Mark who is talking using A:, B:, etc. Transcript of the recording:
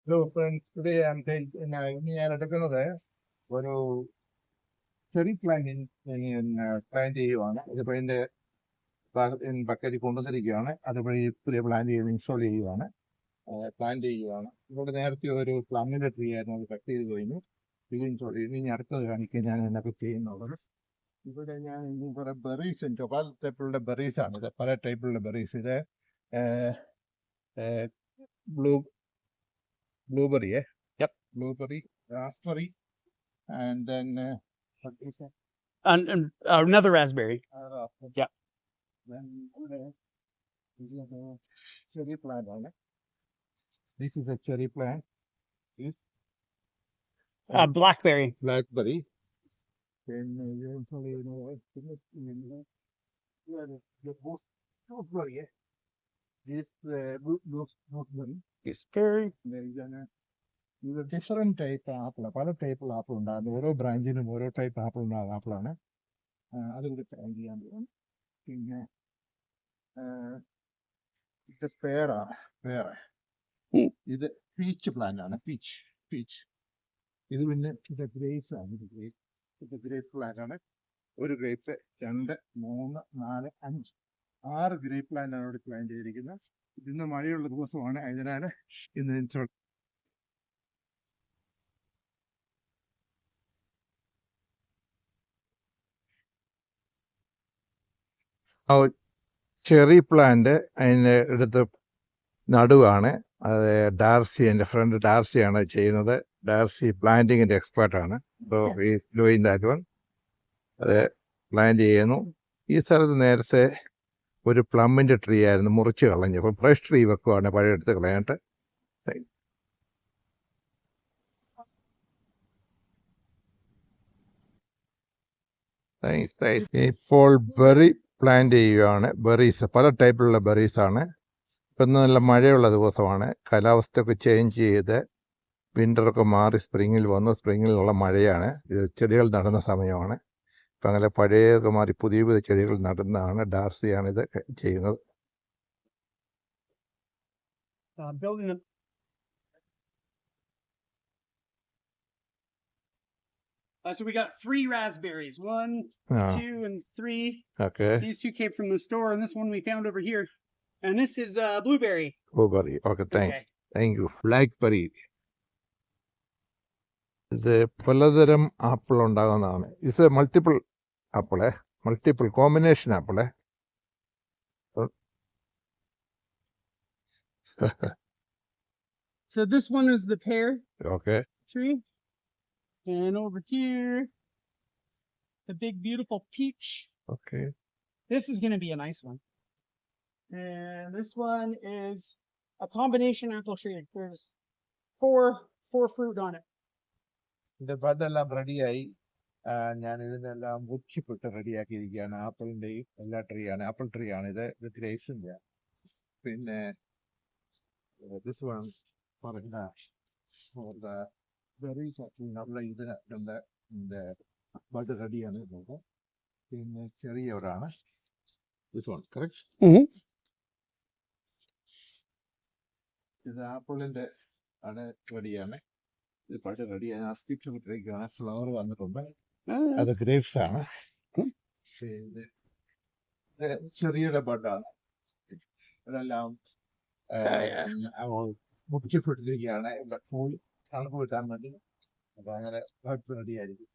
A: So friends, today ഞാൻ എടുക്കുന്നത് ഒരു ചെറി പ്ലാന്റ് ചെയ്യുവാണ്. ഇതിപ്പോൾ ഇതിൻ്റെ ബക്കറ്റ് കൊണ്ടുവന്നിരിക്കുകയാണ്. അതിപ്പോൾ ഈ പുതിയ പ്ലാന്റ് ചെയ്ത് ഇൻസ്റ്റാൾ ചെയ്യുവാണ്, പ്ലാന്റ് ചെയ്യുവാണ്. ഇവിടെ നേരത്തെ ഒരു പ്ലമ്മിൻ്റെ ട്രീ ആയിരുന്നു, അത് കട്ട് ചെയ്ത് കഴിഞ്ഞു, ഇത് ഇൻസ്റ്റാൾ ചെയ്യുന്നു. ഇനി അടുത്തത് കാണിക്കാൻ ഞാൻ എന്നൊക്കെ ചെയ്യുന്നുള്ളത്. ഇവിടെ ഞാൻ കുറേ ബെറീസ് ഉണ്ട്, പല ടൈപ്പിലുള്ള ബെറീസാണ് ഇത്, പല ടൈപ്പിലുള്ള ബെറീസ്. ഇത് blueberry,
B: Yep.
A: Blueberry, raspberry, and then what is that?
B: And another raspberry.
A: Raspberry.
B: Yeah.
A: Then this is a cherry plant on it. This is a cherry plant. This
B: Blackberry.
A: blackberry. Then eventually, the blueberry. This blueberry.
B: Gooseberry.
A: ഇത് different type ആപ്പിളാണ്, പല ടൈപ്പുള്ള apple ഉണ്ടാകുന്നത്. ഓരോ ബ്രാഞ്ചിനും ഓരോ type apple ഉണ്ടാകുന്ന ആപ്പിളാണ്. അതുകൂടി plan ചെയ്യാൻ പോകും. പിന്നെ ഇത് പേരാണ്, ഇത് പീച്ച് പ്ലാന്റ് ആണ്, പീച്ച്. ഇത് പിന്നെ ഇത് ഗ്രേപ്സ് ആണ്, ഇത് ഗ്രേപ്പ് പ്ലാന്റ് ആണ്. ഒരു ഗ്രേപ്പ്, 2, 3, 4, 5, 6 ഗ്രേപ്പ് പ്ലാന്റ് ആണ് ഇവിടെ പ്ലാൻ ചെയ്തിരിക്കുന്നത്. ഇന്ന് മഴയുള്ള ദിവസമാണ്, അതിനാൽ ഇന്ന് ചെറി പ്ലാന്റ് അതിൻ്റെ അടുത്ത് നടുവാണ്. അത് ഡാർസി, എൻ്റെ ഫ്രണ്ട് ഡാർസിയാണ് ചെയ്യുന്നത്. ഡാർസി പ്ലാന്റിങ്ങിൻ്റെ എക്സ്പേർട്ടാണ്. സോ ഈ ഡൂയിങ് ദാറ്റ് വൺ. അത് പ്ലാന്റ് ചെയ്യുന്നു. ഈ സ്ഥലത്ത് നേരത്തെ ഒരു പ്ലമ്മിൻ്റെ ട്രീ ആയിരുന്നു, മുറിച്ച് കളഞ്ഞു. അപ്പം ഫ്രഷ് ട്രീ വെക്കുവാണ്, പഴയ എടുത്ത് കളയാനായിട്ട്. ഇപ്പോൾ ബെറി പ്ലാന്റ് ചെയ്യുകയാണ്. ബെറീസ്, പല ടൈപ്പിലുള്ള ബെറീസാണ്. ഇപ്പം നല്ല മഴയുള്ള ദിവസമാണ്, കാലാവസ്ഥയൊക്കെ ചേഞ്ച് ചെയ്ത് വിൻ്ററൊക്കെ മാറി സ്പ്രിങ്ങിൽ വന്നു. സ്പ്രിങ്ങിലുള്ള മഴയാണ്. ഇത് ചെടികൾ നടുന്ന സമയമാണ്. ഇപ്പം അങ്ങനെ പഴയൊക്കെ മാറി പുതിയ പുതിയ ചെടികൾ നടുന്നതാണ്. ഡാർസിയാണ് ഇത് ചെയ്യുന്നത്.
B: So we got 3 raspberries. 1, 2, and 3.
A: Okay.
B: These 2 came from the store, and this one we found over here. And this is blueberry.
A: Blueberry. Okay, thanks. Okay. Thank you. Blackberry. ഇത് പലതരം ആപ്പിൾ ഉണ്ടാകുന്നതാണ്. ഇത് multiple apple, multiple combination apple.
B: So this one is the pear.
A: Okay.
B: Tree. And over here, the big beautiful peach.
A: Okay.
B: This is going to be a nice one. And this one is a combination apple tree. There's four fruit on it.
A: ഇതിൻ്റെ ബദെല്ലാം റെഡിയായി. ഞാൻ ഇതിനെല്ലാം മുറിച്ചിട്ട് റെഡിയാക്കിയിരിക്കുകയാണ്. ആപ്പിളിൻ്റെയും എല്ലാ tree ആണ്, apple tree ആണ് ഇത്. ഇത് ഗ്രേപ്സിൻ്റെ. പിന്നെ ദിസ് വൺ പറഞ്ഞ ബെറീസ് നമ്മുടെ ഇതിൻ്റെ ബഡ് റെഡിയാണ്. പിന്നെ ചെറിയവരാണ്. This one correct. ഇത് ആപ്പിളിൻ്റെ ആണ്, റെഡിയാണ്. ഇത് ബഡ് റെഡിയാണ്. ആ സ്റ്റിക്സ് ഇട്ടിരിക്കുകയാണ്. ഫ്ലവർ വന്നിട്ടുണ്ട്. അത് ഗ്രേപ്സ് ആണ്. ഇത് ചെറിയുടെ ബഡാണ്. ഇതെല്ലാം മുറിച്ചിട്ടിരിക്കുകയാണ്. ഇവിടെ പോയി തണുപ്പ് കിട്ടാൻ വേണ്ടി. അപ്പം അങ്ങനെ ബഡ് റെഡിയായിരിക്കും.